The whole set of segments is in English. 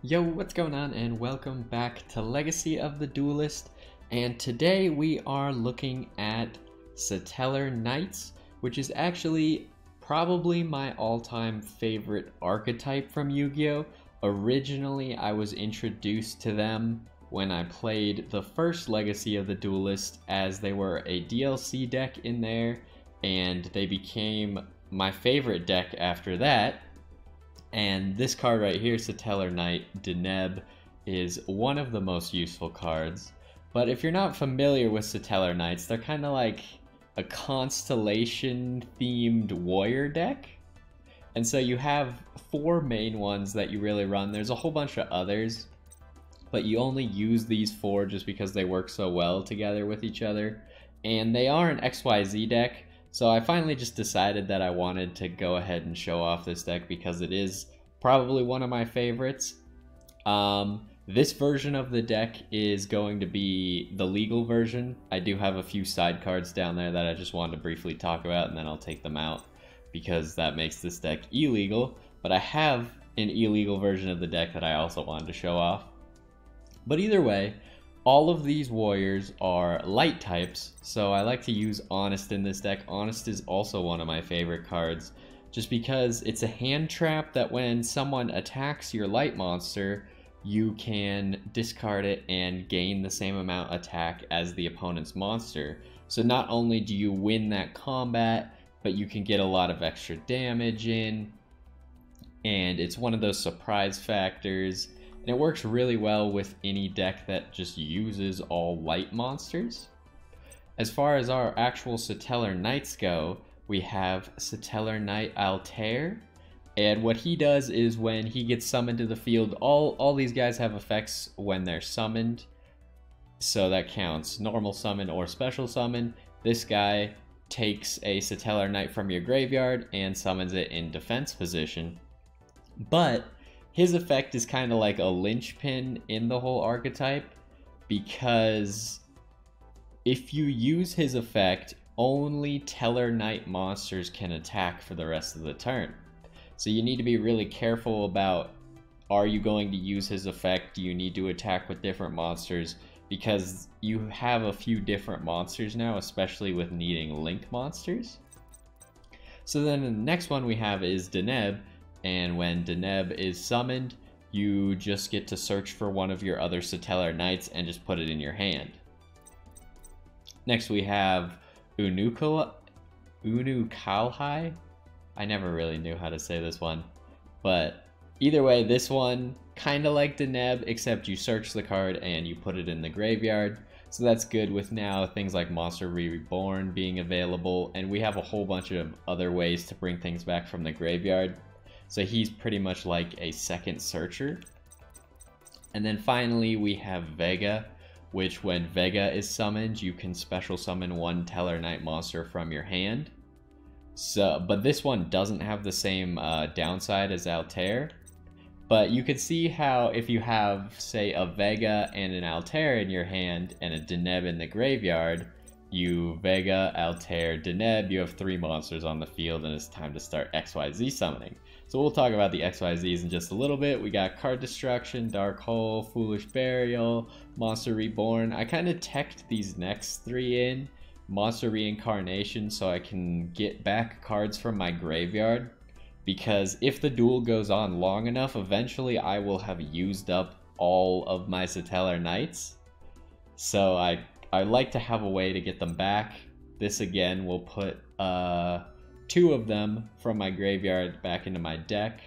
Yo, what's going on, and welcome back to Legacy of the Duelist. And today we are looking at Satellar Knights, which is actually probably my all-time favorite archetype from Yu-Gi-Oh! Originally, I was introduced to them when I played the first Legacy of the Duelist, as they were a DLC deck in there, and they became my favorite deck after that. And this card right here, Satellar Knight Deneb, is one of the most useful cards. But if you're not familiar with Satellar Knights, they're kind of like a constellation-themed warrior deck. And so you have four main ones that you really run. There's a whole bunch of others, but you only use these four just because they work so well together with each other. And they are an XYZ deck. So I finally just decided that I wanted to go ahead and show off this deck because it is probably one of my favorites. This version of the deck is going to be the legal version. I do have a few side cards down there that I just wanted to briefly talk about, and then I'll take them out because that makes this deck illegal. But I have an illegal version of the deck that I also wanted to show off. But either way, all of these warriors are light types, so I like to use Honest in this deck. Honest is also one of my favorite cards, just because it's a hand trap that when someone attacks your light monster, you can discard it and gain the same amount attack as the opponent's monster. So not only do you win that combat, but you can get a lot of extra damage in, and it's one of those surprise factors. And it works really well with any deck that just uses all light monsters. As far as our actual Satellar Knights go, we have Satellar Knight Altair. And what he does is when he gets summoned to the field, all these guys have effects when they're summoned. So that counts normal summon or special summon. This guy takes a Satellar Knight from your graveyard and summons it in defense position. But his effect is kind of like a linchpin in the whole archetype, because if you use his effect, only Tellar Knight monsters can attack for the rest of the turn. So you need to be really careful about, are you going to use his effect? Do you need to attack with different monsters? Because you have a few different monsters now, especially with needing link monsters. So then the next one we have is Deneb. And when Deneb is summoned, you just get to search for one of your other Satellar Knights and just put it in your hand. Next we have Unukalhai. I never really knew how to say this one. But either way, this one, kind of like Deneb, except you search the card and you put it in the graveyard. So that's good with now things like Monster Reborn being available. And we have a whole bunch of other ways to bring things back from the graveyard. So he's pretty much like a second searcher. And then finally we have Vega, which when Vega is summoned, you can special summon one Tellar Knight monster from your hand. But this one doesn't have the same downside as Altair. But you could see how if you have, say, a Vega and an Altair in your hand and a Deneb in the graveyard, you Vega, Altair, Deneb, you have three monsters on the field, and it's time to start XYZ summoning. So we'll talk about the XYZs in just a little bit. We got Card Destruction, Dark Hole, Foolish Burial, Monster Reborn. I kind of teched these next three in. Monster Reincarnation, so I can get back cards from my graveyard. Because if the duel goes on long enough, eventually I will have used up all of my Satellar Knights. So I like to have a way to get them back. This again will put two of them from my graveyard back into my deck.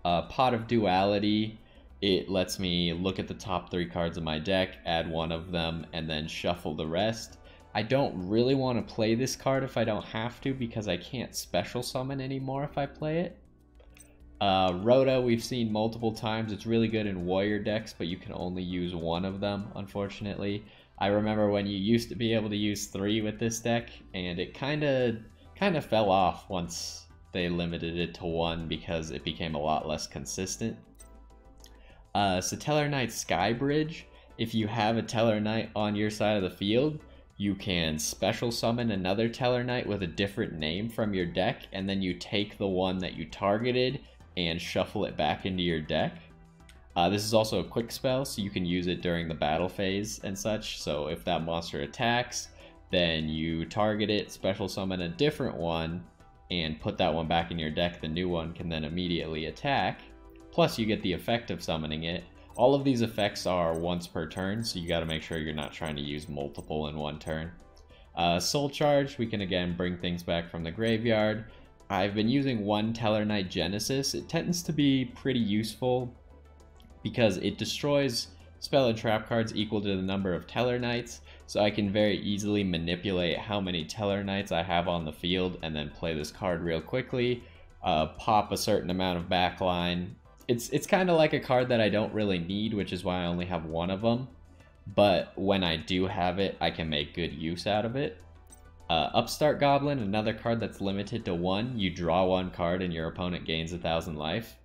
Pot of Duality, it lets me look at the top three cards of my deck, add one of them, and then shuffle the rest. I don't really want to play this card if I don't have to, because I can't special summon anymore if I play it. Rhoda, we've seen multiple times. It's really good in warrior decks, but you can only use one of them, unfortunately. I remember when you used to be able to use three with this deck, and it kind of fell off once they limited it to one because it became a lot less consistent. Satellar Knight Skybridge, if you have a Tellar Knight on your side of the field, you can special summon another Tellar Knight with a different name from your deck, and then you take the one that you targeted and shuffle it back into your deck. This is also a quick spell, so you can use it during the battle phase and such. So if that monster attacks, then you target it, special summon a different one, and put that one back in your deck. The new one can then immediately attack. Plus you get the effect of summoning it. All of these effects are once per turn, so you got to make sure you're not trying to use multiple in one turn. Soul Charge, we can again bring things back from the graveyard. I've been using one Tellarknight Genesis. It tends to be pretty useful because it destroys spell and trap cards equal to the number of Tellarknights, so I can very easily manipulate how many Tellarknights I have on the field and then play this card real quickly, pop a certain amount of backline. It's kind of like a card that I don't really need, which is why I only have one of them, but when I do have it, I can make good use out of it. Upstart Goblin, another card that's limited to 1. You draw 1 card and your opponent gains 1,000 life.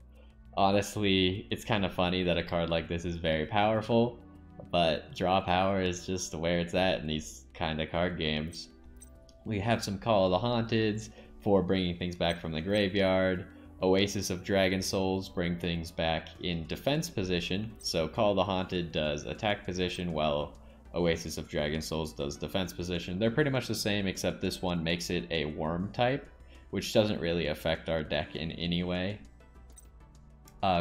Honestly, it's kind of funny that a card like this is very powerful, but draw power is just where it's at in these kind of card games. We have some Call of the Haunteds for bringing things back from the graveyard. Oasis of Dragon Souls bring things back in defense position. So Call of the Haunted does attack position, while Oasis of Dragon Souls does defense position. They're pretty much the same, except this one makes it a worm type, which doesn't really affect our deck in any way.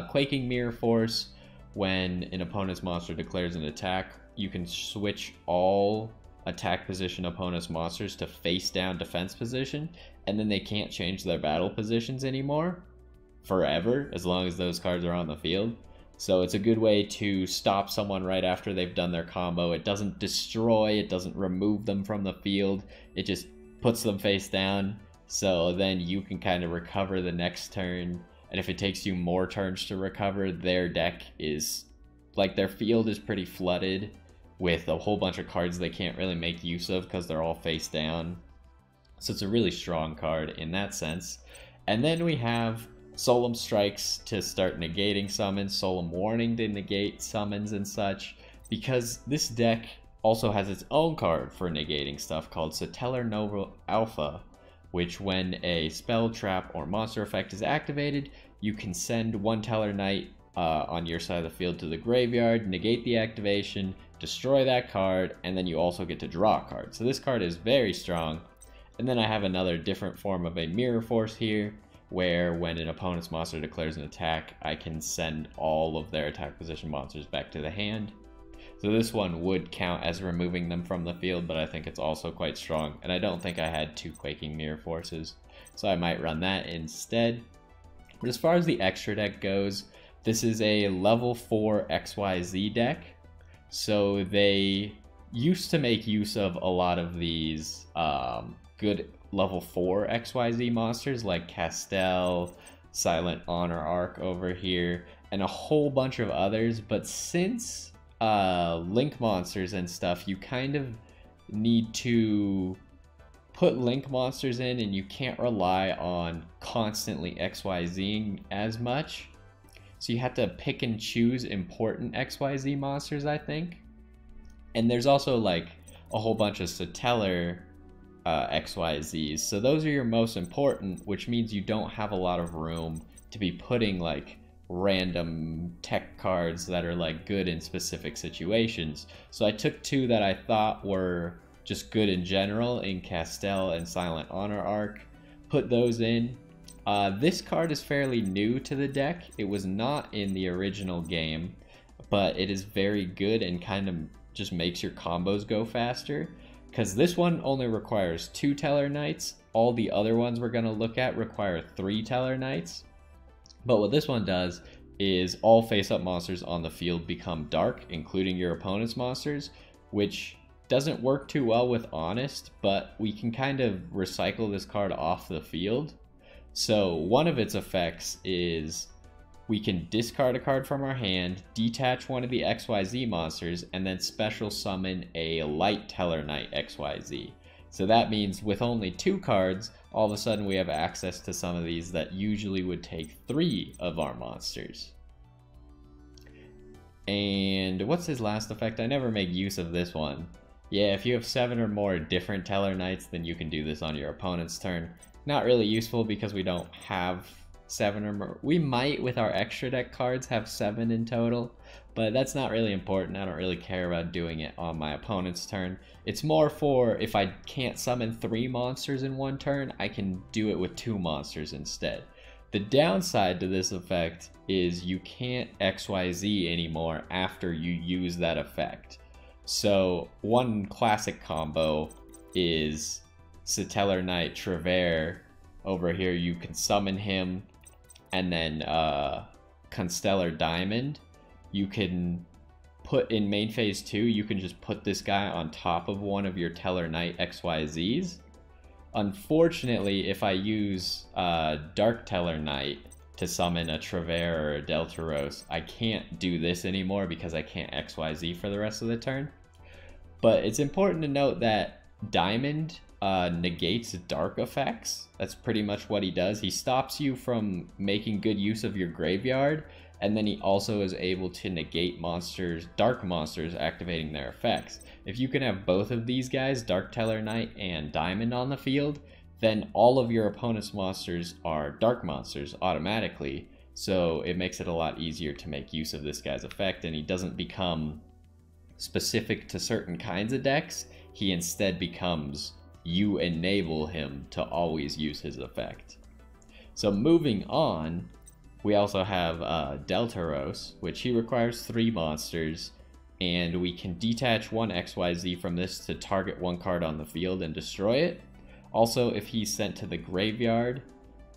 Quaking Mirror Force, when an opponent's monster declares an attack, you can switch all attack position opponent's monsters to face down defense position, and then they can't change their battle positions anymore forever, as long as those cards are on the field. So it's a good way to stop someone right after they've done their combo. It doesn't destroy, it doesn't remove them from the field, it just puts them face down, so then you can kind of recover the next turn. And if it takes you more turns to recover, their deck is, like, their field is pretty flooded with a whole bunch of cards they can't really make use of because they're all face down. So it's a really strong card in that sense. And then we have Solemn Strikes to start negating summons, Solemn Warning to negate summons and such, because this deck also has its own card for negating stuff called Satellar Nova Alpha, which when a spell, trap, or monster effect is activated, you can send 1 Tellarknight on your side of the field to the graveyard, negate the activation, destroy that card, and then you also get to draw a card. So this card is very strong. And then I have another different form of a Mirror Force here, where when an opponent's monster declares an attack, I can send all of their attack position monsters back to the hand. So this one would count as removing them from the field, but I think it's also quite strong. And I don't think I had 2 Quaking Mirror Forces, so I might run that instead. But as far as the extra deck goes, this is a level 4 XYZ deck. So they used to make use of a lot of these good level 4 XYZ monsters like Castel, Silent Honor Arc over here, and a whole bunch of others, but since Link monsters and stuff, you kind of need to put Link monsters in, and you can't rely on constantly XYZing as much. So you have to pick and choose important XYZ monsters, I think. And there's also like a whole bunch of Satellar XYZs. So those are your most important, which means you don't have a lot of room to be putting like random tech cards that are like good in specific situations. So I took 2 that I thought were just good in general in Castel and Silent Honor Arc, put those in. This card is fairly new to the deck. It was not in the original game, but it is very good and kind of just makes your combos go faster, because this one only requires 2 Tellarknights. All the other ones we're going to look at require 3 Tellarknights. But what this one does is all face-up monsters on the field become dark, including your opponent's monsters, which doesn't work too well with Honest, but we can kind of recycle this card off the field. So one of its effects is we can discard a card from our hand, detach one of the XYZ monsters, and then special summon a light Tellarknight XYZ. So that means with only 2 cards, all of a sudden we have access to some of these that usually would take 3 of our monsters. And what's his last effect? I never make use of this one. Yeah, if you have 7 or more different Tellarknights, then you can do this on your opponent's turn. Not really useful because we don't have 7 or more. We might, with our extra deck cards, have 7 in total, but that's not really important. I don't really care about doing it on my opponent's turn. It's more for if I can't summon 3 monsters in one turn, I can do it with 2 monsters instead. The downside to this effect is you can't XYZ anymore after you use that effect. So one classic combo is Satellar Knight Travere. Over here you can summon him, and then Constellar Diamond. You can put in main phase 2, you can just put this guy on top of one of your Tellar Knight XYZs. Unfortunately, if I use Dark Tellar Knight to summon a Travere or a Deltaros, I can't do this anymore because I can't XYZ for the rest of the turn. But it's important to note that Diamond negates dark effects. That's pretty much what he does. He stops you from making good use of your graveyard, and then he also is able to negate monsters, dark monsters activating their effects. If you can have both of these guys, Dark Tellar Knight and Diamond, on the field, then all of your opponent's monsters are dark monsters automatically, so it makes it a lot easier to make use of this guy's effect, and he doesn't become specific to certain kinds of decks. He instead becomes, you enable him to always use his effect. So moving on, we also have Deltaros, which he requires 3 monsters, and we can detach one XYZ from this to target one card on the field and destroy it. Also, if he's sent to the graveyard,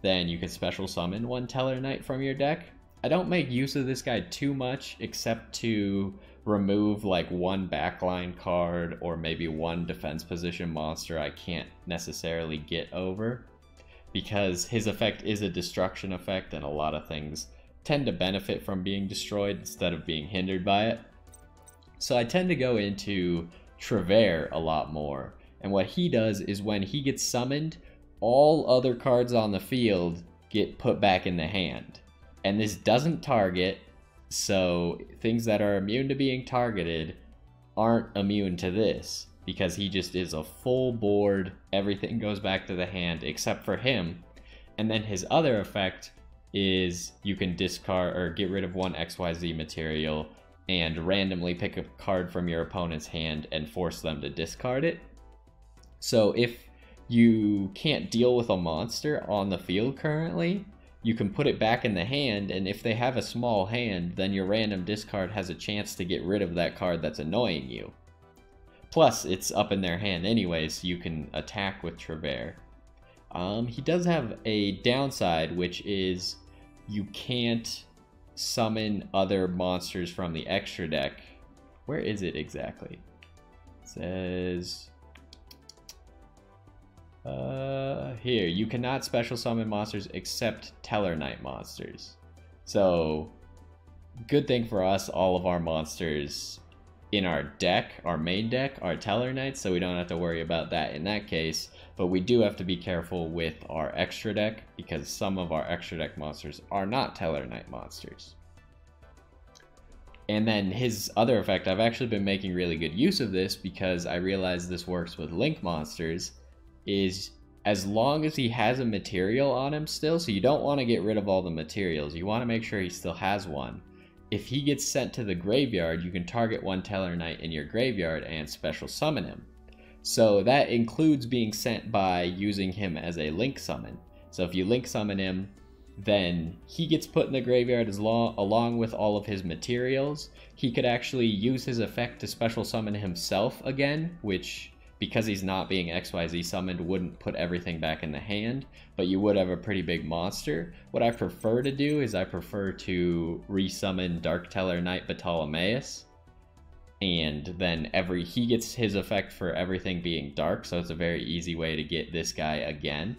then you can special summon one Tellar Knight from your deck. I don't make use of this guy too much, except to remove like one backline card or maybe one defense position monster I can't necessarily get over, because his effect is a destruction effect and a lot of things tend to benefit from being destroyed instead of being hindered by it. So I tend to go into Travere a lot more, and what he does is when he gets summoned, all other cards on the field get put back in the hand. And this doesn't target, so things that are immune to being targeted aren't immune to this, because he just is a full board, everything goes back to the hand except for him. And then his other effect is you can discard or get rid of one XYZ material and randomly pick a card from your opponent's hand and force them to discard it. So if you can't deal with a monster on the field currently, you can put it back in the hand, and if they have a small hand, then your random discard has a chance to get rid of that card that's annoying you. Plus, it's up in their hand anyway, so you can attack with Travere. He does have a downside, which is you can't summon other monsters from the extra deck. Where is it exactly? It says... here, you cannot special summon monsters except Tellar Knight monsters. So, good thing for us, all of our monsters in our deck, our main deck, are Tellar Knights, so we don't have to worry about that in that case. But we do have to be careful with our extra deck, because some of our extra deck monsters are not Tellar Knight monsters. And then his other effect, I've actually been making really good use of this because I realize this works with Link monsters, is as long as he has a material on him still, so you don't want to get rid of all the materials, you want to make sure he still has one. If he gets sent to the graveyard, you can target one Tellar Knight in your graveyard and special summon him. So that includes being sent by using him as a Link summon. So if you Link summon him, then he gets put in the graveyard along with all of his materials. He could actually use his effect to special summon himself again, which, because he's not being XYZ summoned, wouldn't put everything back in the hand, but you would have a pretty big monster. What I prefer to do is I prefer to resummon Dark Tellar Knight Ptolemaeus, and then he gets his effect for everything being dark, so it's a very easy way to get this guy again.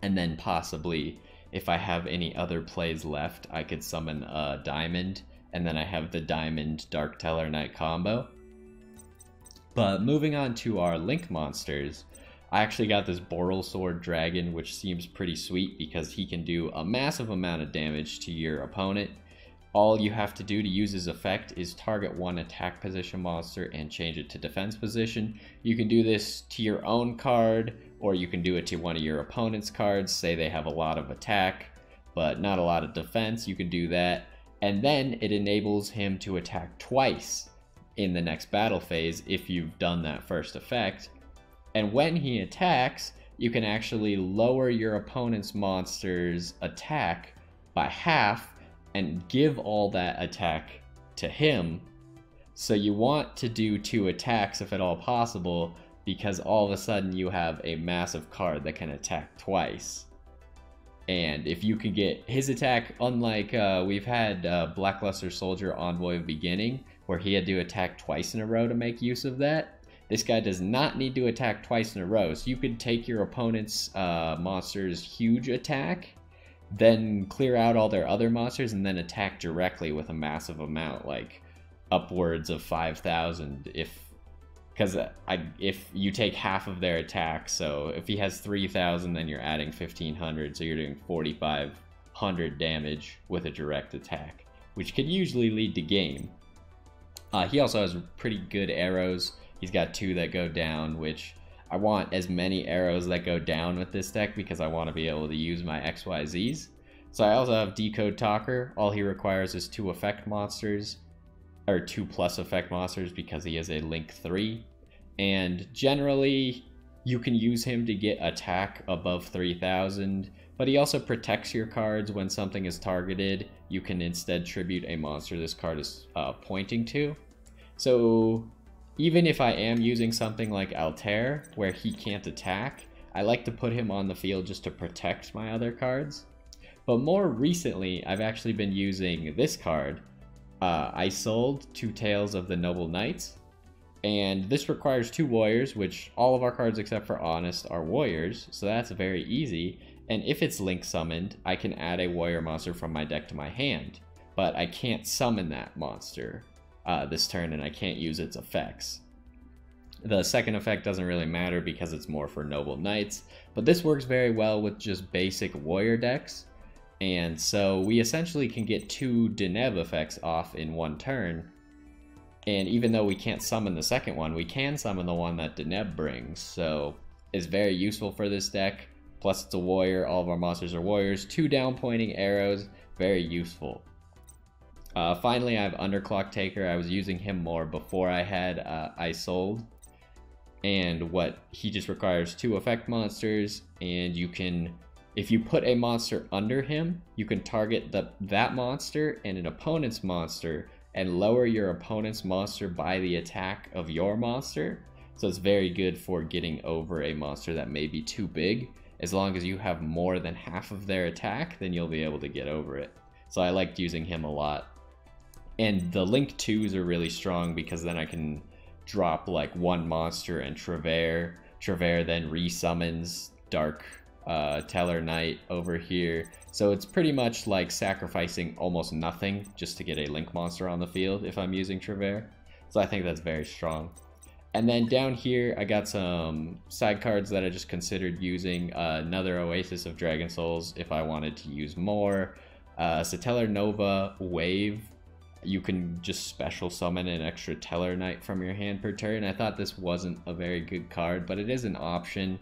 And then possibly, if I have any other plays left, I could summon a Diamond, and then I have the Diamond Dark Tellar Knight combo. But moving on to our Link monsters, I actually got this Baurel Sword Dragon, which seems pretty sweet because he can do a massive amount of damage to your opponent. All you have to do to use his effect is target one attack position monster and change it to defense position. You can do this to your own card, or you can do it to one of your opponent's cards, say they have a lot of attack. but not a lot of defense. You can do that. And then it enables him to attack twice in the next battle phase if you've done that first effect. And when he attacks, you can actually lower your opponent's monster's attack by half and give all that attack to him. So you want to do 2 attacks if at all possible, because all of a sudden you have a massive card that can attack twice. And if you can get his attack, unlike we've had Blackluster Soldier Envoy of Beginning, where he had to attack twice in a row to make use of that, this guy does not need to attack twice in a row. So you could take your opponent's monster's huge attack, then clear out all their other monsters, and then attack directly with a massive amount, like upwards of 5,000 because if you take half of their attack. So if he has 3,000, then you're adding 1,500, so you're doing 4,500 damage with a direct attack, which could usually lead to game. He also has pretty good arrows. He's got 2 that go down, which I want as many arrows that go down with this deck because I want to be able to use my XYZs. So I also have Decode Talker. All he requires is 2 effect monsters, or 2+ effect monsters, because he is a Link 3. And generally, you can use him to get attack above 3,000, but he also protects your cards when something is targeted. You can instead tribute a monster this card is pointing to. So even if I am using something like Altair, where he can't attack, I like to put him on the field just to protect my other cards. But more recently, I've actually been using this card. I sold 2 Tales of the Noble Knights, and this requires 2 warriors, which all of our cards except for Honest are warriors, so that's very easy. And if it's Link summoned, I can add a warrior monster from my deck to my hand, but I can't summon that monster this turn, and I can't use its effects. The second effect doesn't really matter because it's more for Noble Knights, but this works very well with just basic warrior decks. And so we essentially can get 2 Deneb effects off in 1 turn. And even though we can't summon the second one, we can summon the one that Deneb brings. So it's very useful for this deck. Plus it's a warrior, all of our monsters are warriors. 2 down pointing arrows, very useful. Finally, I have Underclock Taker. I was using him more before I had I sold. And he just requires 2 effect monsters, and you can, if you put a monster under him, you can target that monster and an opponent's monster and lower your opponent's monster by the attack of your monster. So it's very good for getting over a monster that may be too big. As long as you have more than half of their attack, then you'll be able to get over it. So I liked using him a lot. And the Link 2s are really strong because then I can drop like 1 monster and Trevere. Trevere then resummons Dark Teller Knight over here. So it's pretty much like sacrificing almost nothing just to get a Link monster on the field if I'm using Trevere. So I think that's very strong. And then down here I got some side cards that I just considered using. Another Oasis of Dragon Souls if I wanted to use more. Satellar Nova Wave. You can just special summon an extra Teller Knight from your hand per turn. I thought this wasn't a very good card, but it is an option.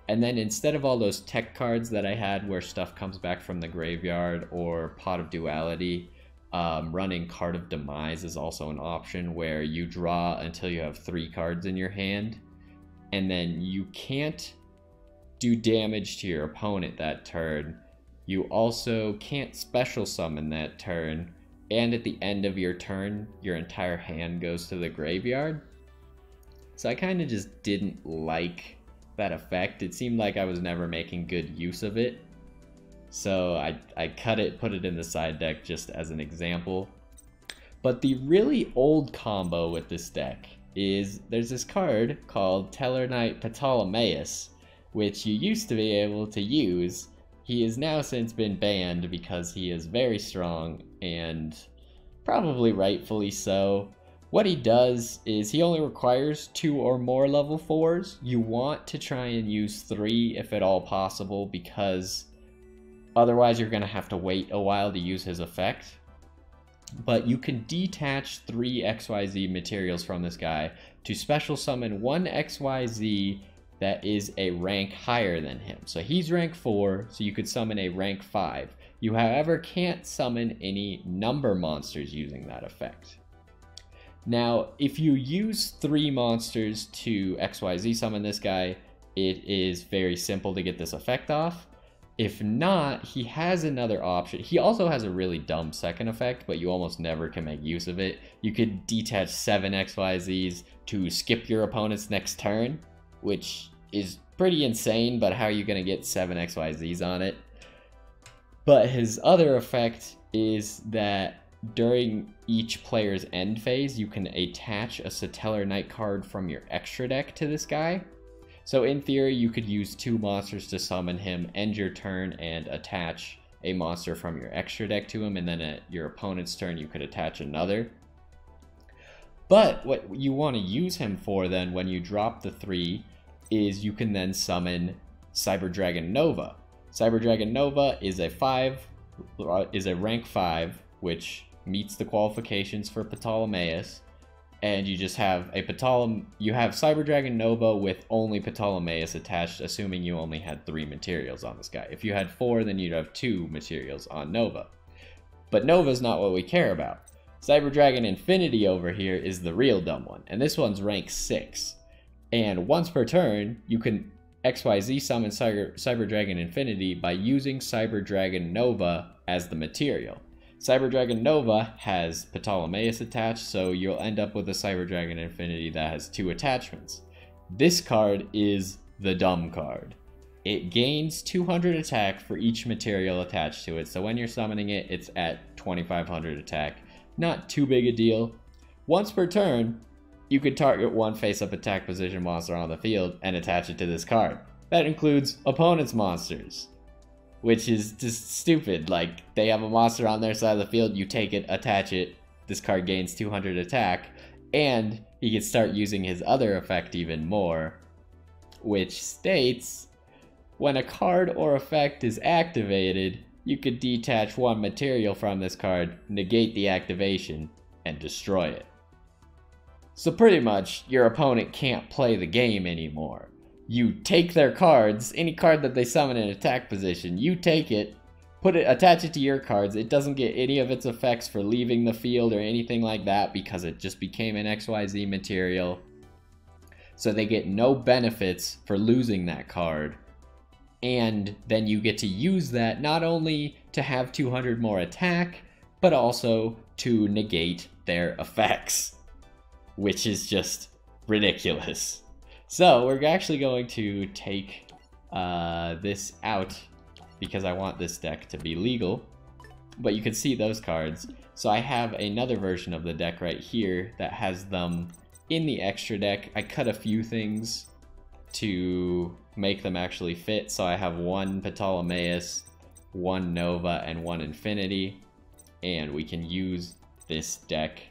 And then instead of all those tech cards that I had where stuff comes back from the graveyard or Pot of Duality, running Card of Demise is also an option where you draw until you have 3 cards in your hand. And then you can't do damage to your opponent that turn. You also can't special summon that turn. And at the end of your turn, your entire hand goes to the graveyard. So I kind of just didn't like that effect. It seemed like I was never making good use of it. So I cut it, put it in the side deck just as an example. But the really old combo with this deck is there's this card called Teller Knight Ptolemaeus, which you used to be able to use. He has now since been banned because he is very strong, and probably rightfully so. What he does is he only requires 2 or more level 4s. You want to try and use 3 if at all possible, because otherwise you're going to have to wait a while to use his effect. But you can detach 3 XYZ materials from this guy to special summon 1 XYZ that is a rank higher than him. So he's rank 4, so you could summon a rank 5. You, however, can't summon any number monsters using that effect. Now, if you use 3 monsters to XYZ summon this guy, it is very simple to get this effect off. If not, he has another option. He also has a really dumb second effect, but you almost never can make use of it. You could detach 7 XYZs to skip your opponent's next turn, which is pretty insane, but how are you going to get 7 XYZs on it? But his other effect is that during each player's end phase, you can attach a Satellar Knight card from your extra deck to this guy. So in theory, you could use 2 monsters to summon him, end your turn, and attach a monster from your extra deck to him, and then at your opponent's turn, you could attach another. But what you want to use him for then, when you drop the 3, is you can then summon Cyber Dragon Nova. Cyber Dragon Nova is a rank 5, which meets the qualifications for Ptolemaeus. And you just have you have Cyber Dragon Nova with only Ptolemaeus attached, assuming you only had 3 materials on this guy. If you had 4, then you'd have 2 materials on Nova. But Nova's not what we care about. Cyber Dragon Infinity over here is the real dumb one, and this one's rank 6. And once per turn, you can XYZ summon Cyber Dragon Infinity by using Cyber Dragon Nova as the material. Cyber Dragon Nova has Ptolemaeus attached, so you'll end up with a Cyber Dragon Infinity that has 2 attachments. This card is the dumb card. It gains 200 attack for each material attached to it, so when you're summoning it, it's at 2500 attack. Not too big a deal. Once per turn, you could target 1 face-up attack position monster on the field and attach it to this card. That includes opponent's monsters, which is just stupid. Like, they have a monster on their side of the field, you take it, attach it, this card gains 200 attack, and he can start using his other effect even more, which states, when a card or effect is activated, you could detach 1 material from this card, negate the activation, and destroy it. So pretty much, your opponent can't play the game anymore. You take their cards, any card that they summon in attack position, you take it, attach it to your cards. It doesn't get any of its effects for leaving the field or anything like that because it just became an XYZ material. So they get no benefits for losing that card. And then you get to use that not only to have 200 more attack, but also to negate their effects, which is just ridiculous. So we're actually going to take this out because I want this deck to be legal. But you can see those cards. So I have another version of the deck right here that has them in the extra deck. I cut a few things to make them actually fit. So I have 1 Ptolemaeus, 1 Nova, and 1 Infinity. And we can use this deck.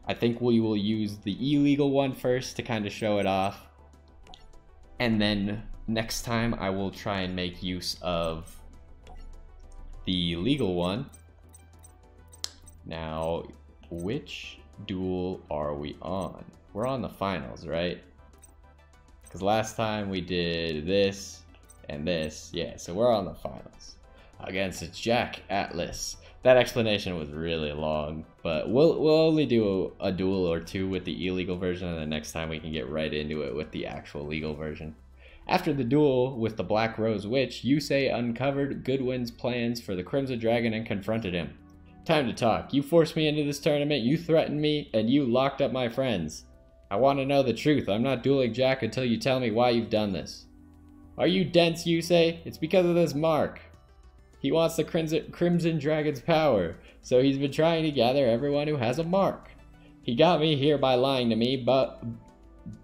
I think we will use the illegal one first to kind of show it off. And then next time I will try and make use of the legal one. Now, which duel are we on? We're on the finals, right? Because last time we did this and this. Yeah, so we're on the finals against Jack Atlas. That explanation was really long, but we'll only do a duel or 2 with the illegal version, and the next time we can get right into it with the actual legal version. After the duel with the Black Rose Witch, Yusei uncovered Goodwin's plans for the Crimson Dragon and confronted him. Time to talk. You forced me into this tournament, you threatened me, and you locked up my friends. I want to know the truth. I'm not dueling Jack until you tell me why you've done this. Are you dense, Yusei? It's because of this mark. He wants the Crimson Dragon's power, so he's been trying to gather everyone who has a mark. He got me here by lying to me, but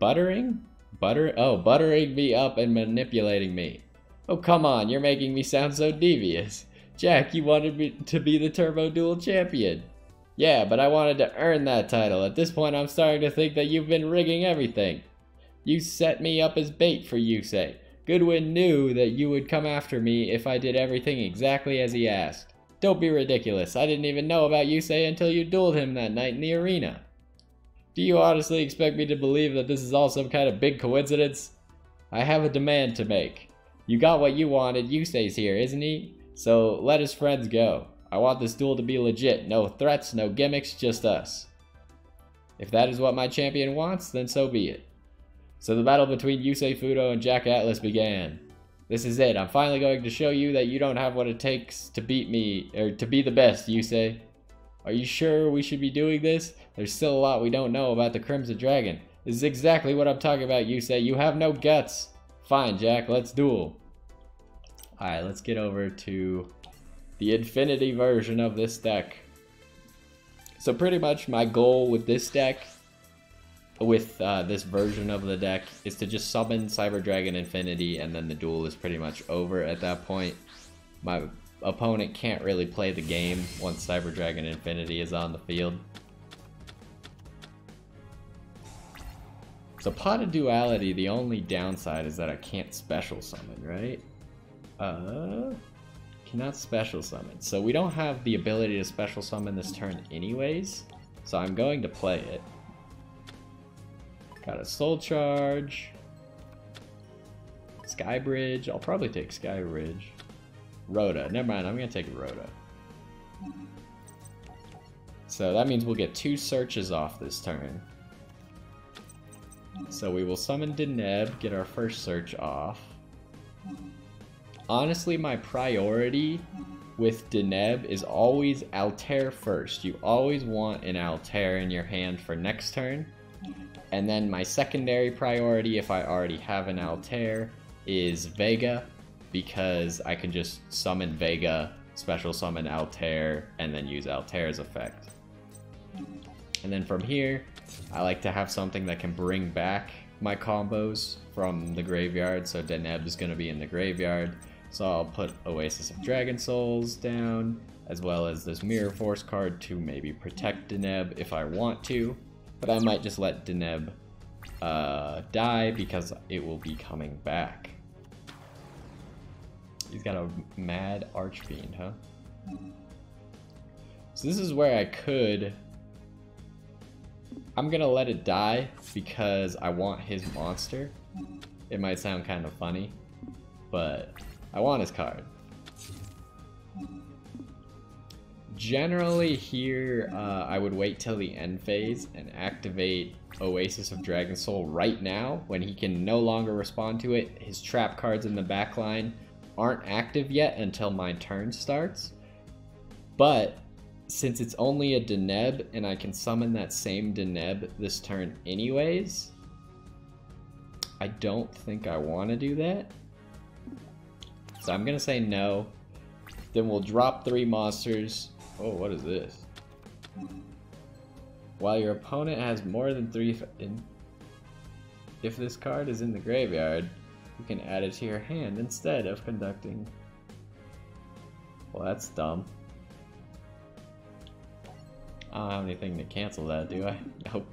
buttering me up and manipulating me. Oh, come on, you're making me sound so devious. Jack, you wanted me to be the Turbo Duel champion. Yeah, but I wanted to earn that title. At this point, I'm starting to think that you've been rigging everything. You set me up as bait for Yusei. Goodwin knew that you would come after me if I did everything exactly as he asked. Don't be ridiculous. I didn't even know about Yusei until you dueled him that night in the arena. Do you honestly expect me to believe that this is all some kind of big coincidence? I have a demand to make. You got what you wanted. Yusei's here, isn't he? So let his friends go. I want this duel to be legit. No threats, no gimmicks, just us. If that is what my champion wants, then so be it. So the battle between Yusei Fudo and Jack Atlas began. This is it. I'm finally going to show you that you don't have what it takes to beat me, or to be the best, Yusei. Are you sure we should be doing this? There's still a lot we don't know about the Crimson Dragon. This is exactly what I'm talking about, Yusei. You have no guts. Fine, Jack, let's duel. Alright, let's get over to the Infinity version of this deck. So pretty much my goal with this deck, with this version of the deck, is to just summon Cyber Dragon Infinity, and then the duel is pretty much over at that point. My opponent can't really play the game once Cyber Dragon Infinity is on the field. So Pot of Duality, the only downside is that I can't special summon, right? Cannot special summon. So we don't have the ability to special summon this turn anyways, so I'm going to play it. Got a Soul Charge. Skybridge. I'll probably take Skybridge. Rhoda. Never mind, I'm going to take Rhoda. So that means we'll get 2 searches off this turn. So we will summon Deneb, get our first search off. Honestly, my priority with Deneb is always Altair first. You always want an Altair in your hand for next turn. And then my secondary priority, if I already have an Altair, is Vega, because I can just summon Vega, special summon Altair, and then use Altair's effect. And then from here, I like to have something that can bring back my combos from the graveyard. So Deneb is going to be in the graveyard, so I'll put Oasis of Dragon Souls down, as well as this Mirror Force card to maybe protect Deneb if I want to. But I might just let Deneb die because it will be coming back. He's got a Mad Archfiend, huh? So this is where I could... I'm gonna let it die because I want his monster. It might sound kind of funny, but I want his card. Generally here, I would wait till the end phase and activate Oasis of Dragon Soul right now when he can no longer respond to it. His trap cards in the back line aren't active yet until my turn starts. But since it's only a Deneb and I can summon that same Deneb this turn anyways, I don't think I want to do that. So I'm going to say no. Then we'll drop 3 monsters. Oh, what is this? While your opponent has more than 3... If this card is in the graveyard, you can add it to your hand instead of conducting... Well, that's dumb. I don't have anything to cancel that, do I? Nope.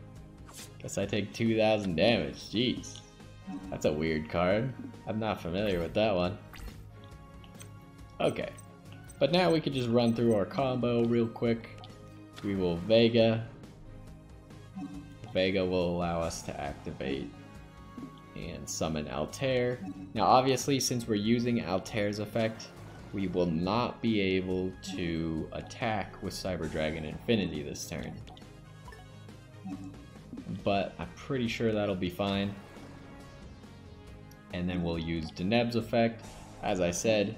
Guess I take 2,000 damage. Jeez. That's a weird card. I'm not familiar with that one. Okay. But now we can just run through our combo real quick. We will Vega. Vega will allow us to activate and summon Altair. Now obviously, since we're using Altair's effect, we will not be able to attack with Cyber Dragon Infinity this turn. But I'm pretty sure that'll be fine. And then we'll use Deneb's effect. As I said,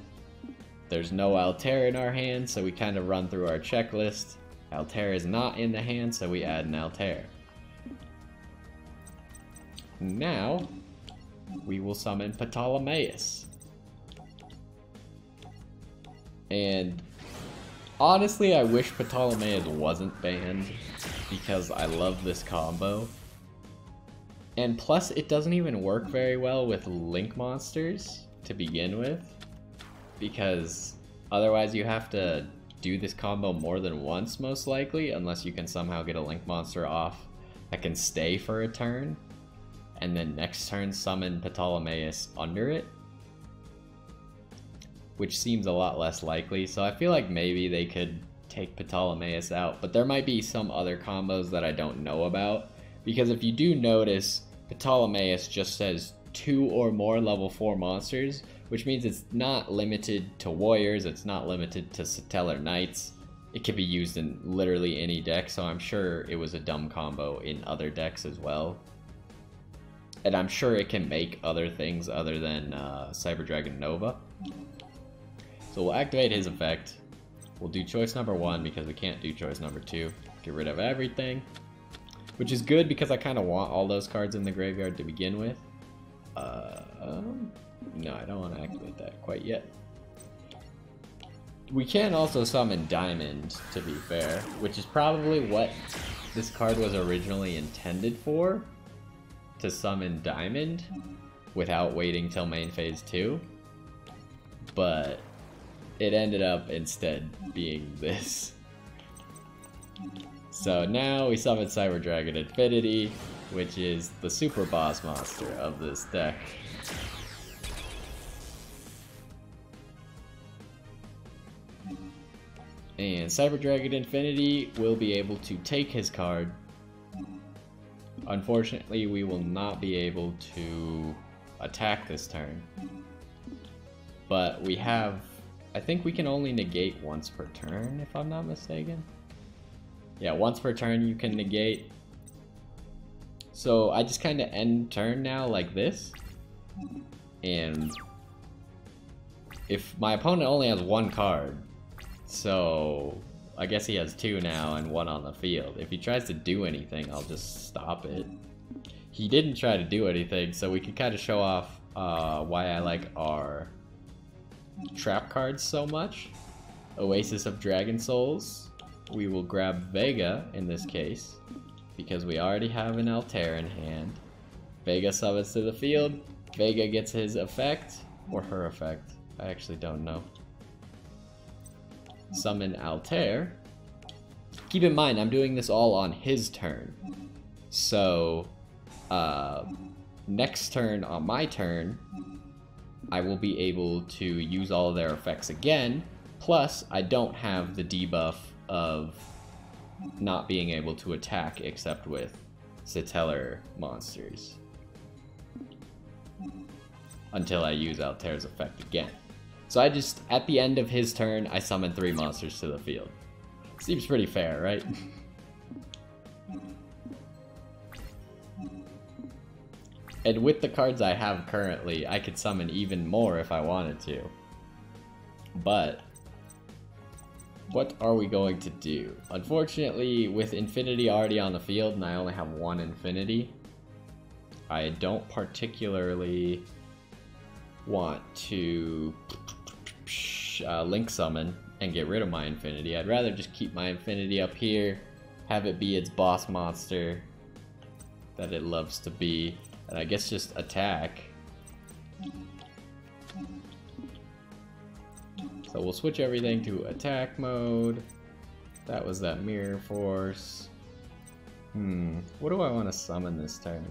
there's no Altair in our hand, so we kind of run through our checklist. Altair is not in the hand, so we add an Altair. Now, we will summon Ptolemaeus. And honestly, I wish Ptolemaeus wasn't banned because I love this combo. And plus, it doesn't even work very well with Link monsters to begin with, because otherwise you have to do this combo more than once, most likely, unless you can somehow get a Link monster off that can stay for a turn, and then next turn summon Ptolemaeus under it, which seems a lot less likely. So I feel like maybe they could take Ptolemaeus out, but there might be some other combos that I don't know about, because if you do notice, Ptolemaeus just says 2 or more level 4 monsters, which means it's not limited to warriors, it's not limited to Satellar Knights. It can be used in literally any deck, so I'm sure it was a dumb combo in other decks as well. And I'm sure it can make other things other than Cyber Dragon Nova. So we'll activate his effect. We'll do choice number 1 because we can't do choice number 2. Get rid of everything. Which is good because I kind of want all those cards in the graveyard to begin with. No, I don't want to activate that quite yet. We can also summon Diamond, to be fair, which is probably what this card was originally intended for. To summon Diamond without waiting till main phase 2. But it ended up instead being this. So now we summon Cyber Dragon Infinity, which is the super boss monster of this deck. And Cyber Dragon Infinity will be able to take his card. Unfortunately, we will not be able to attack this turn. But we have... I think we can only negate once per turn, if I'm not mistaken. Yeah, once per turn you can negate. So I just kind of end turn now like this. And if my opponent only has 1 card, so I guess he has 2 now and 1 on the field. If he tries to do anything, I'll just stop it. He didn't try to do anything, so we can kind of show off why I like our trap cards so much. Oasis of Dragon Souls. We will grab Vega in this case, because we already have an Altair in hand. Vega summons to the field. Vega gets his effect, or her effect. I actually don't know. Summon Altair. Keep in mind, I'm doing this all on his turn. So, next turn on my turn, I will be able to use all of their effects again. Plus, I don't have the debuff of not being able to attack except with Satellar monsters. Until I use Altair's effect again. So I just, at the end of his turn, I summon 3 monsters to the field. Seems pretty fair, right? And with the cards I have currently, I could summon even more if I wanted to. But what are we going to do? Unfortunately, with Infinity already on the field and I only have 1 Infinity, I don't particularly want to Link Summon and get rid of my Infinity. I'd rather just keep my Infinity up here, have it be its boss monster that it loves to be, and I guess just attack. So we'll switch everything to attack mode. That was that Mirror Force. What do I want to summon this turn?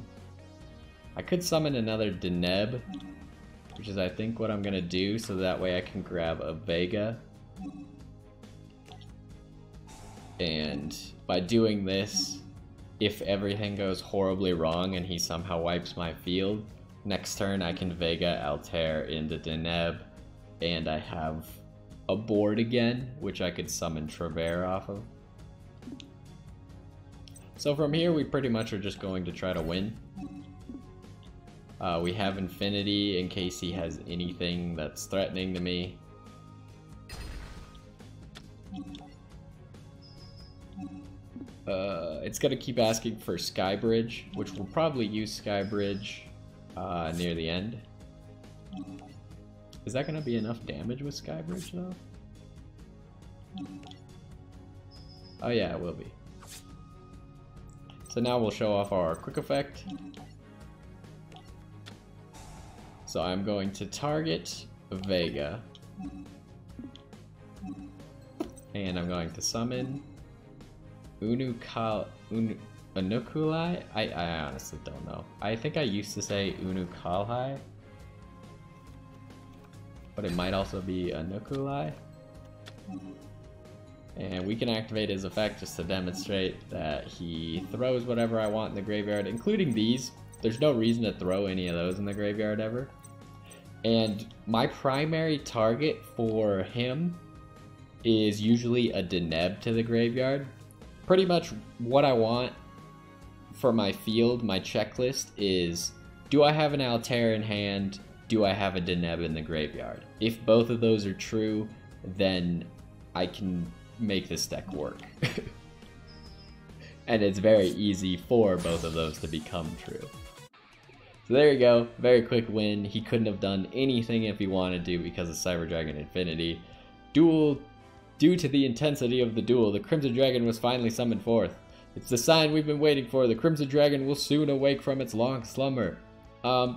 I could summon another Deneb, which is I think what I'm gonna do, so that way I can grab a Vega. And by doing this, if everything goes horribly wrong and he somehow wipes my field, next turn I can Vega Altair into Deneb, and I have a board again, which I could summon Travere off of. So from here we pretty much are just going to try to win. We have Infinity in case he has anything that's threatening to me. It's gonna keep asking for Skybridge, which we'll probably use Skybridge near the end. Is that gonna be enough damage with Skybridge though? Oh yeah, it will be. So now we'll show off our quick effect. So I'm going to target Vega. And I'm going to summon Unukalai? I honestly don't know. I think I used to say Unukalai. But it might also be Unukalai. And we can activate his effect just to demonstrate that he throws whatever I want in the graveyard, including these. there's no reason to throw any of those in the graveyard ever. And my primary target for him is usually a Deneb to the graveyard. Pretty much what I want for my field, my checklist is, do I have an Altair in hand? Do I have a Deneb in the graveyard? If both of those are true, then I can make this deck work. And it's very easy for both of those to become true. So there you go, very quick win. He couldn't have done anything if he wanted to because of Cyber Dragon Infinity. Due to the intensity of the duel, the Crimson Dragon was finally summoned forth. It's the sign we've been waiting for. The Crimson Dragon will soon awake from its long slumber.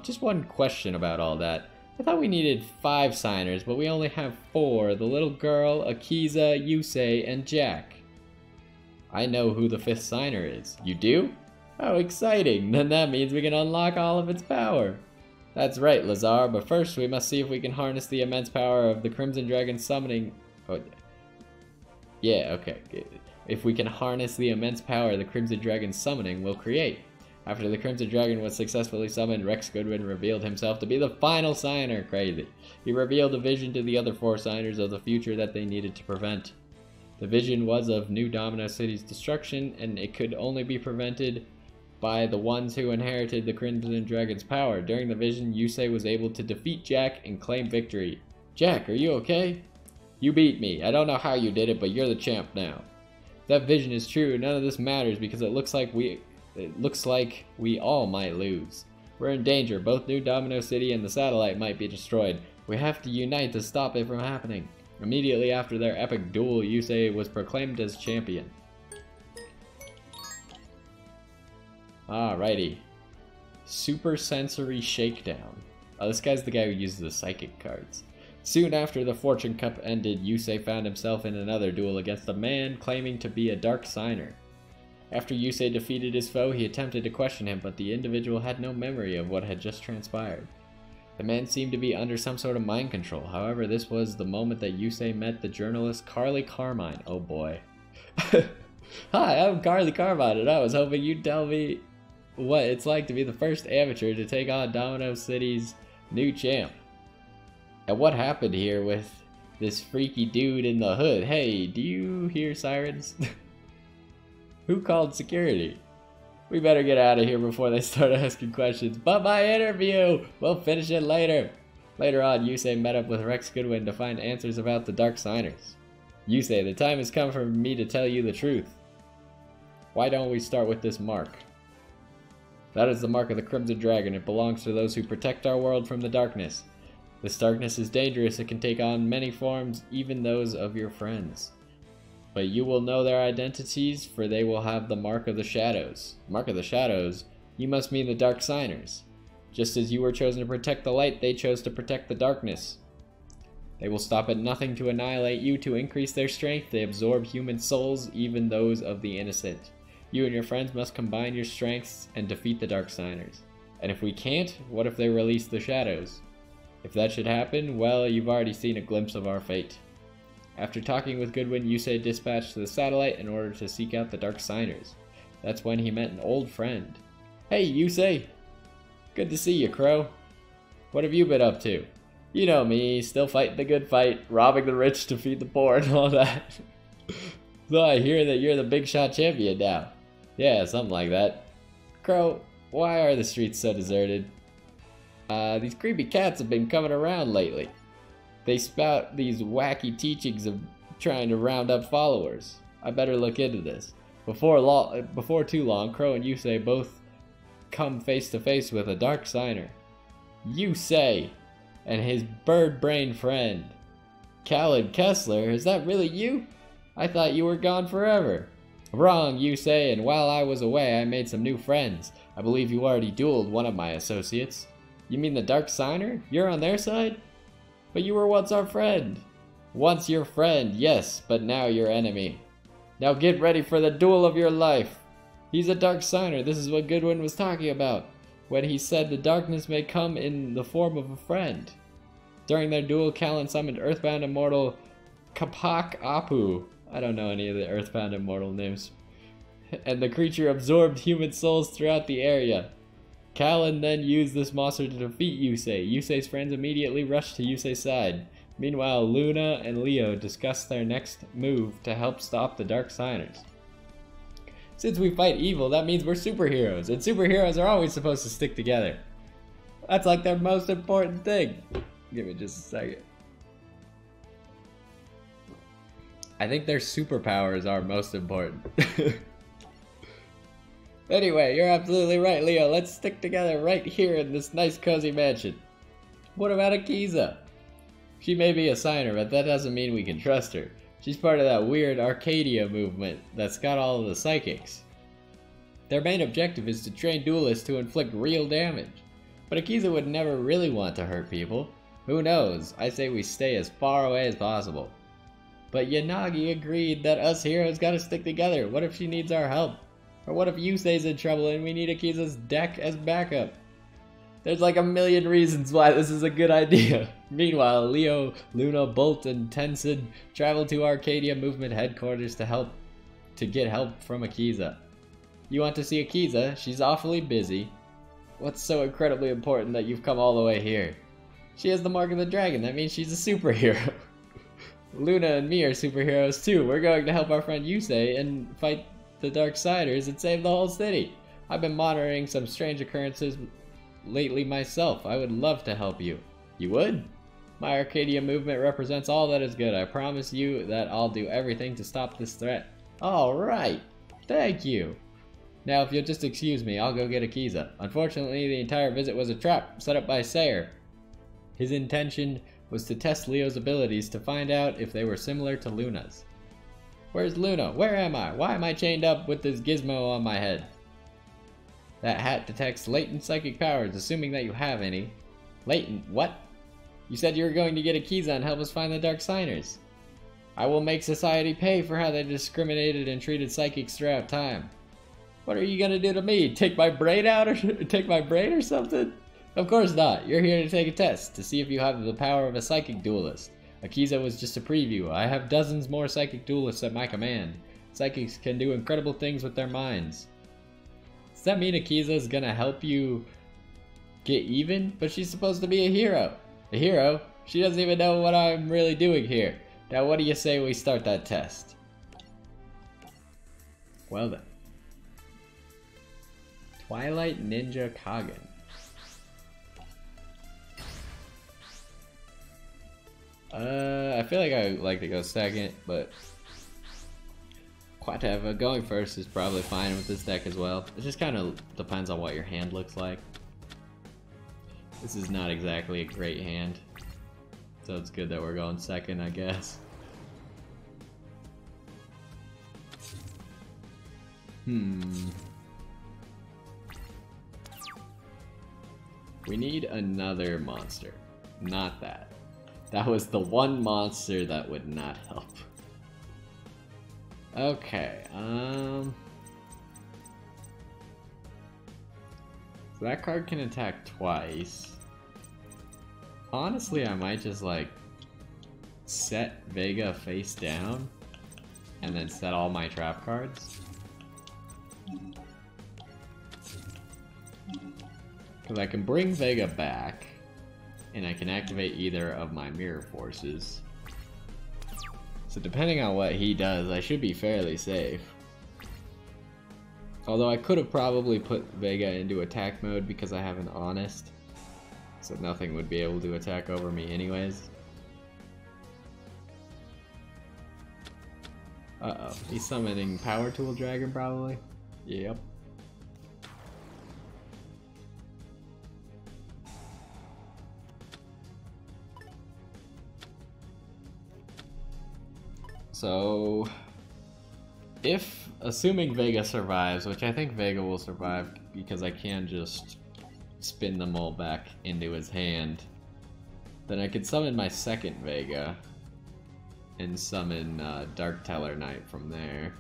Just one question about all that. I thought we needed 5 signers, but we only have 4. The little girl, Akiza, Yusei, and Jack. I know who the 5th signer is. You do? Oh, exciting! Then that means we can unlock all of its power. That's right, Lazar, but first we must see if we can harness the immense power of the Crimson Dragon summoning... Oh, yeah, okay. If we can harness the immense power the Crimson Dragon summoning will create. After the Crimson Dragon was successfully summoned, Rex Goodwin revealed himself to be the final signer. Crazy. He revealed a vision to the other 4 signers of the future that they needed to prevent. The vision was of New Domino City's destruction, and it could only be prevented by the ones who inherited the Crimson Dragon's power. During the vision, Yusei was able to defeat Jack and claim victory. Jack, are you okay? You beat me. I don't know how you did it, but you're the champ now. If that vision is true, none of this matters because it looks like we all might lose. We're in danger. Both New Domino City and the satellite might be destroyed. We have to unite to stop it from happening. Immediately after their epic duel, Yusei was proclaimed as champion. Alrighty. Super Sensory Shakedown. Oh, this guy's the guy who uses the psychic cards. Soon after the Fortune Cup ended, Yusei found himself in another duel against a man claiming to be a Dark Signer. After Yusei defeated his foe, he attempted to question him, but the individual had no memory of what had just transpired. The man seemed to be under some sort of mind control. However, this was the moment that Yusei met the journalist Carly Carmine. Oh boy. Hi, I'm Carly Carmine, and I was hoping you'd tell me what it's like to be the first amateur to take on Domino City's new champ. And what happened here with this freaky dude in the hood? Hey, do you hear sirens? Who called security? We better get out of here before they start asking questions. But my interview! We'll finish it later. Later on, Yusei met up with Rex Goodwin to find answers about the Dark Signers. Yusei, the time has come for me to tell you the truth. Why don't we start with this mark? That is the mark of the Crimson Dragon. It belongs to those who protect our world from the darkness. This darkness is dangerous. It can take on many forms, even those of your friends. But you will know their identities, for they will have the Mark of the Shadows. Mark of the Shadows? You must mean the Dark Signers. Just as you were chosen to protect the light, they chose to protect the darkness. They will stop at nothing to annihilate you. To increase their strength, they absorb human souls, even those of the innocent. You and your friends must combine your strengths and defeat the Dark Signers. And if we can't, what if they release the Shadows? If that should happen, well, you've already seen a glimpse of our fate. After talking with Goodwin, Yusei dispatched to the satellite in order to seek out the Dark Signers. That's when he met an old friend. Hey, Yusei! Good to see you, Crow. What have you been up to? You know me, still fighting the good fight, robbing the rich to feed the poor and all that. So I hear that you're the big shot champion now. Yeah, something like that. Crow, why are the streets so deserted? These creepy cats have been coming around lately. They spout these wacky teachings of trying to round up followers. I better look into this. Before too long, Crow and Yusei both come face to face with a Dark Signer. Yusei and his bird-brained friend. Callan Kessler, is that really you? I thought you were gone forever. Wrong, Yusei, and while I was away I made some new friends. I believe you already dueled one of my associates. You mean the Dark Signer? You're on their side? But you were once our friend. Once your friend, yes, but now your enemy. Now get ready for the duel of your life. He's a Dark Signer. This is what Goodwin was talking about when he said the darkness may come in the form of a friend. During their duel, Callan summoned Earthbound Immortal Kapak Apu. I don't know any of the Earthbound Immortal names. And the creature absorbed human souls throughout the area. Callan then used this monster to defeat Yusei. Yusei's friends immediately rushed to Yusei's side. Meanwhile, Luna and Leo discuss their next move to help stop the Dark Signers. Since we fight evil, that means we're superheroes, and superheroes are always supposed to stick together. That's like their most important thing. Give me just a second. I think their superpowers are most important. Anyway, you're absolutely right, Leo. Let's stick together right here in this nice cozy mansion. What about Akiza? She may be a signer, but that doesn't mean we can trust her. She's part of that weird Arcadia movement that's got all of the psychics. Their main objective is to train duelists to inflict real damage. But Akiza would never really want to hurt people. Who knows? I say we stay as far away as possible. But Yanagi agreed that us heroes gotta stick together. What if she needs our help? Or what if Yusei's in trouble and we need Akiza's deck as backup? There's like a million reasons why this is a good idea. Meanwhile, Leo, Luna, Bolt, and Tenzin travel to Arcadia Movement headquarters to get help from Akiza. You want to see Akiza? She's awfully busy. What's so incredibly important that you've come all the way here? She has the mark of the dragon. That means she's a superhero. Luna and me are superheroes too. We're going to help our friend Yusei and fight the Darksiders and save the whole city. I've been monitoring some strange occurrences lately myself. I would love to help you. You would? My Arcadia movement represents all that is good. I promise you that I'll do everything to stop this threat. Alright. Thank you. Now if you'll just excuse me, I'll go get Akiza. Unfortunately, the entire visit was a trap set up by Sayer. His intention was to test Leo's abilities to find out if they were similar to Luna's. Where's Luna? Where am I? Why am I chained up with this gizmo on my head? That hat detects latent psychic powers, assuming that you have any. Latent? What? You said you were going to get Akiza and help us find the Dark Signers. I will make society pay for how they discriminated and treated psychics throughout time. What are you gonna do to me? Take my brain out or take my brain or something? Of course not. You're here to take a test to see if you have the power of a psychic duelist. Akiza was just a preview. I have dozens more psychic duelists at my command. Psychics can do incredible things with their minds. Does that mean Akiza is gonna help you get even? But she's supposed to be a hero. A hero? She doesn't even know what I'm really doing here. Now what do you say we start that test? Well then. Twilight Ninja Kagen. I feel like I would like to go second, but whatever. Going first is probably fine with this deck as well. It just kind of depends on what your hand looks like. This is not exactly a great hand, so it's good that we're going second, I guess. We need another monster. Not that. That was the one monster that would not help. Okay, so that card can attack twice. Honestly, I might just like set Vega face down and then set all my trap cards. Because I can bring Vega back and I can activate either of my mirror forces. So depending on what he does, I should be fairly safe. Although I could have probably put Vega into attack mode because I have an Honest. So nothing would be able to attack over me anyways. Uh-oh, he's summoning Power Tool Dragon probably? Yep. So, assuming Vega survives, which I think Vega will survive because I can just spin them all back into his hand, then I could summon my second Vega and summon Dark Teller Knight from there.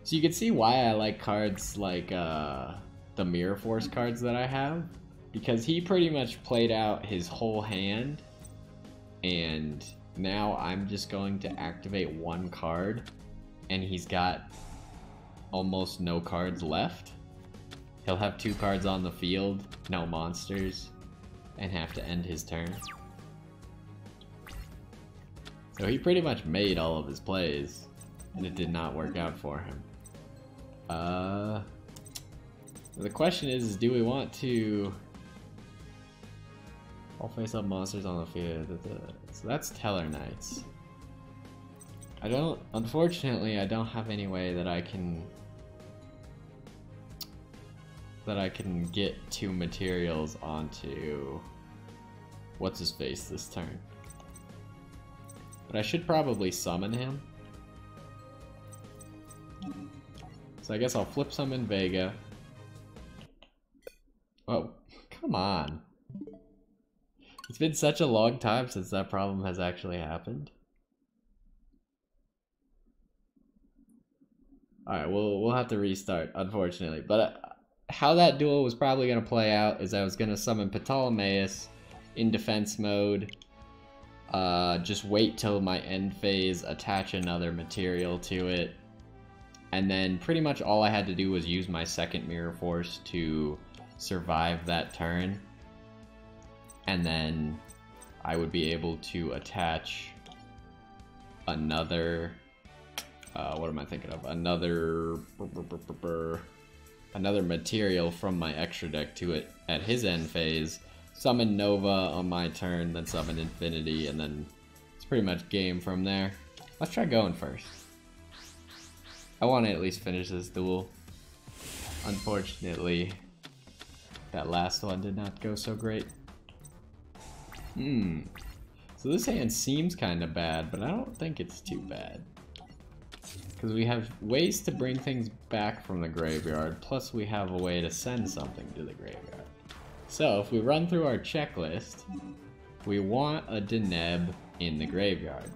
So you can see why I like cards like the Mirror Force cards that I have, because he pretty much played out his whole hand. And now I'm just going to activate one card, and he's got almost no cards left. He'll have 2 cards on the field, no monsters, and have to end his turn. So he pretty much made all of his plays, and it did not work out for him. The question is do we want to all face up monsters on the field? So that's Teller Knights. Unfortunately, I don't have any way that I can get 2 materials onto what's his face this turn. But I should probably summon him. So I guess I'll flip summon Vega. Oh, come on. It's been such a long time since that problem has actually happened. Alright, we'll have to restart, unfortunately. But how that duel was probably going to play out is I was going to summon Ptolemaeus in defense mode. Just wait till my end phase, attach another material to it. And then pretty much all I had to do was use my second Mirror Force to survive that turn. And then I would be able to attach another... what am I thinking of? Another material from my extra deck to it at his end phase. Summon Nova on my turn, then summon Infinity, and then it's pretty much game from there. Let's try going first. I want to at least finish this duel. Unfortunately, that last one did not go so great. So this hand seems kind of bad, but I don't think it's too bad. Because we have ways to bring things back from the graveyard, plus we have a way to send something to the graveyard. So if we run through our checklist, we want a Deneb in the graveyard.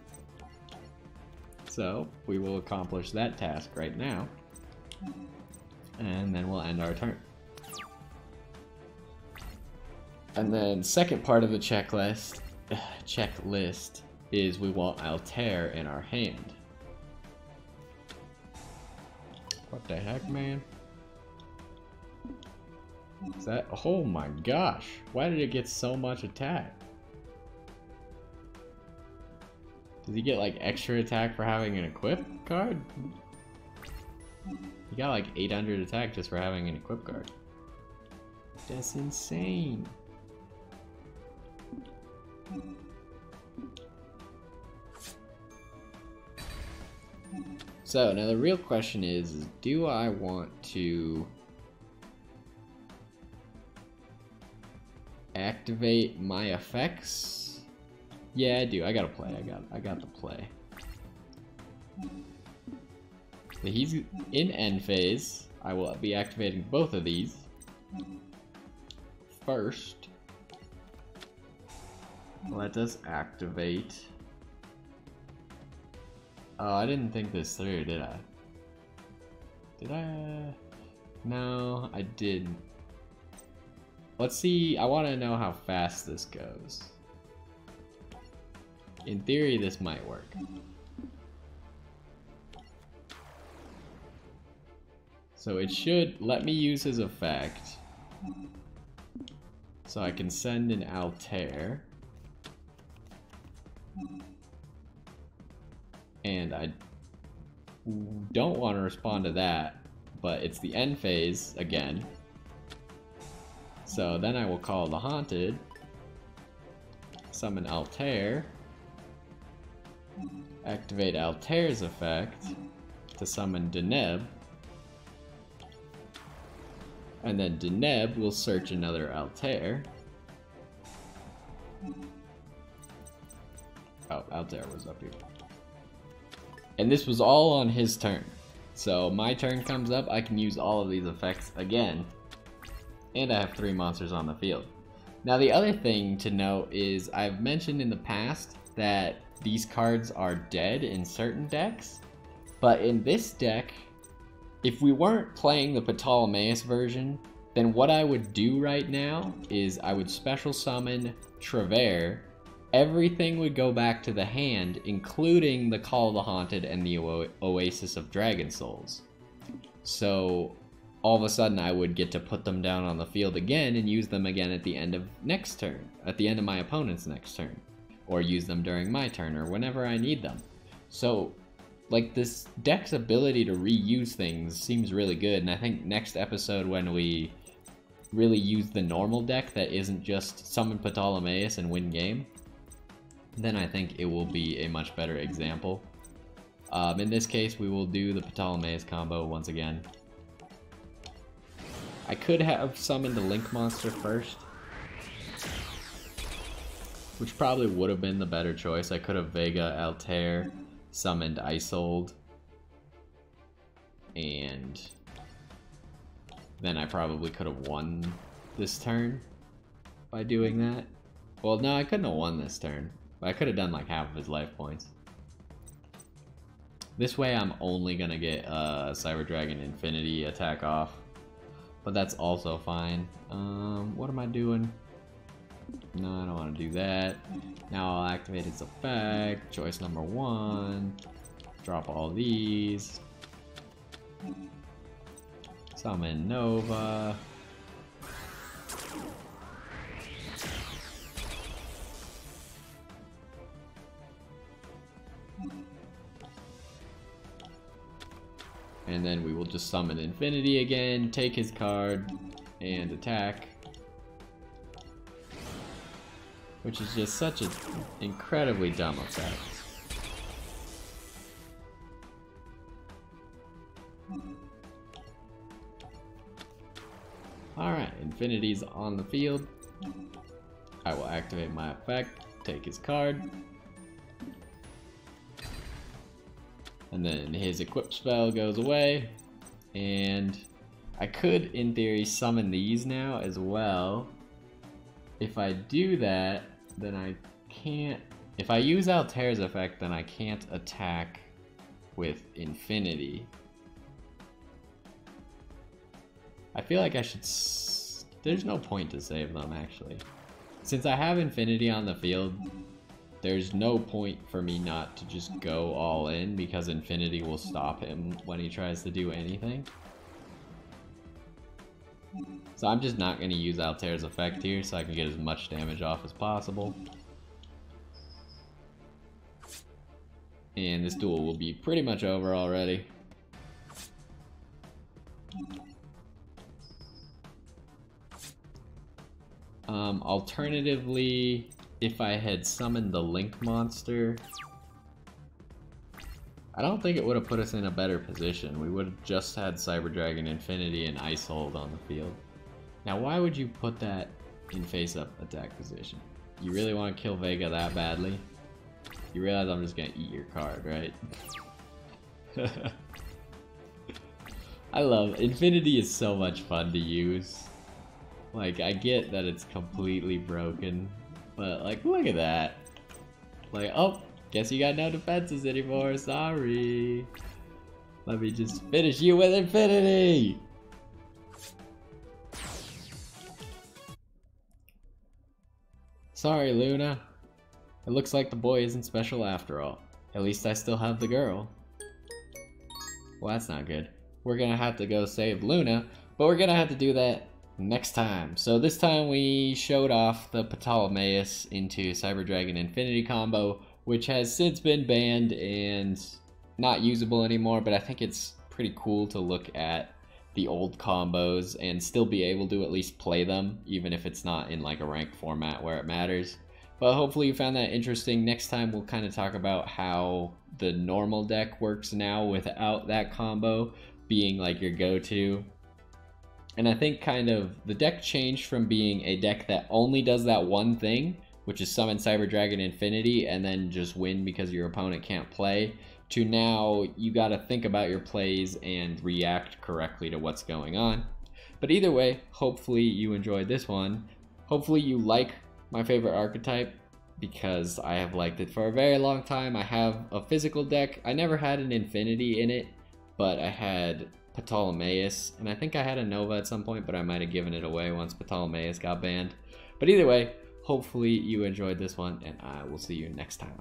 So we will accomplish that task right now, and then we'll end our turn. And then second part of the checklist is we want Altair in our hand. What the heck, man? Is that? Oh my gosh! Why did it get so much attack? Does he get like extra attack for having an equip card? He got like 800 attack just for having an equip card. That's insane. So now the real question is do I want to activate my effects? Yeah, I do. I gotta play. I got to play. So he's in end phase. I will be activating both of these. First, let us activate. Oh, I didn't think this through, did I? Did I? No, I didn't. Let's see. I want to know how fast this goes. In theory, this might work. So it should let me use his effect. So I can send an Altair. And I don't want to respond to that, but it's the end phase again. So then I will call the Haunted, summon Altair, activate Altair's effect to summon Deneb, and then Deneb will search another Altair. Oh, Altair was up here. And this was all on his turn. So my turn comes up, I can use all of these effects again. And I have 3 monsters on the field. Now the other thing to note is I've mentioned in the past that these cards are dead in certain decks. But in this deck, if we weren't playing the Ptolemaeus version, then what I would do right now is I would special summon Travere. Everything would go back to the hand, including the Call of the Haunted and the Oasis of Dragon Souls. So all of a sudden I would get to put them down on the field again and use them again at the end of next turn, at the end of my opponent's next turn, or use them during my turn or whenever I need them. So like this deck's ability to reuse things seems really good, and I think next episode when we really use the normal deck that isn't just summon Ptolemaeus and win game, then I think it will be a much better example. In this case, we will do the Ptolemaeus combo once again. I could have summoned the Link monster first, which probably would have been the better choice. I could have Vega, Altair, summoned Isold, and then I probably could have won this turn by doing that. Well, no, I couldn't have won this turn, but I could have done like half of his life points. This way I'm only gonna get Cyber Dragon Infinity attack off, but that's also fine. What am I doing? No, I don't want to do that. Now I'll activate its effect. Choice number 1. Drop all these. Summon Nova. And then we will just summon Infinity again, take his card, and attack. Which is just such an incredibly dumb effect. Alright, Infinity's on the field. I will activate my effect, take his card. And then his equip spell goes away. And I could, in theory, summon these now as well. If I do that, then I can't... If I use Altair's effect, then I can't attack with Infinity. I feel like I should... There's no point to save them, actually. Since I have Infinity on the field, there's no point for me not to just go all in, because Infinity will stop him when he tries to do anything. So I'm just not going to use Altair's effect here so I can get as much damage off as possible. And this duel will be pretty much over already. Alternatively, if I had summoned the Link monster, I don't think it would have put us in a better position. We would have just had Cyber Dragon Infinity and Isold on the field. Now, why would you put that in face-up attack position? You really want to kill Vega that badly? You realize I'm just gonna eat your card, right? I love Infinity is so much fun to use. Like, I get that it's completely broken, but like, look at that. Like, oh, guess you got no defenses anymore, sorry. Let me just finish you with Infinity! Sorry, Luna. It looks like the boy isn't special after all. At least I still have the girl. Well, that's not good. We're gonna have to go save Luna, but we're gonna have to do that next time. So this time we showed off the Ptolemaeus into Cyber Dragon Infinity combo, which has since been banned and not usable anymore, but I think it's pretty cool to look at the old combos and still be able to at least play them, even if it's not in like a ranked format where it matters. But hopefully you found that interesting. Next time we'll kind of talk about how the normal deck works now without that combo being like your go-to. And I think kind of the deck changed from being a deck that only does that one thing, which is summon Cyber Dragon Infinity and then just win because your opponent can't play, to now you gotta think about your plays and react correctly to what's going on. But either way, hopefully you enjoyed this one. Hopefully you like my favorite archetype, because I have liked it for a very long time. I have a physical deck. I never had an Infinity in it, but I had Ptolemaeus, and I think I had a Nova at some point, but I might have given it away once Ptolemaeus got banned. But either way, hopefully you enjoyed this one, and I will see you next time.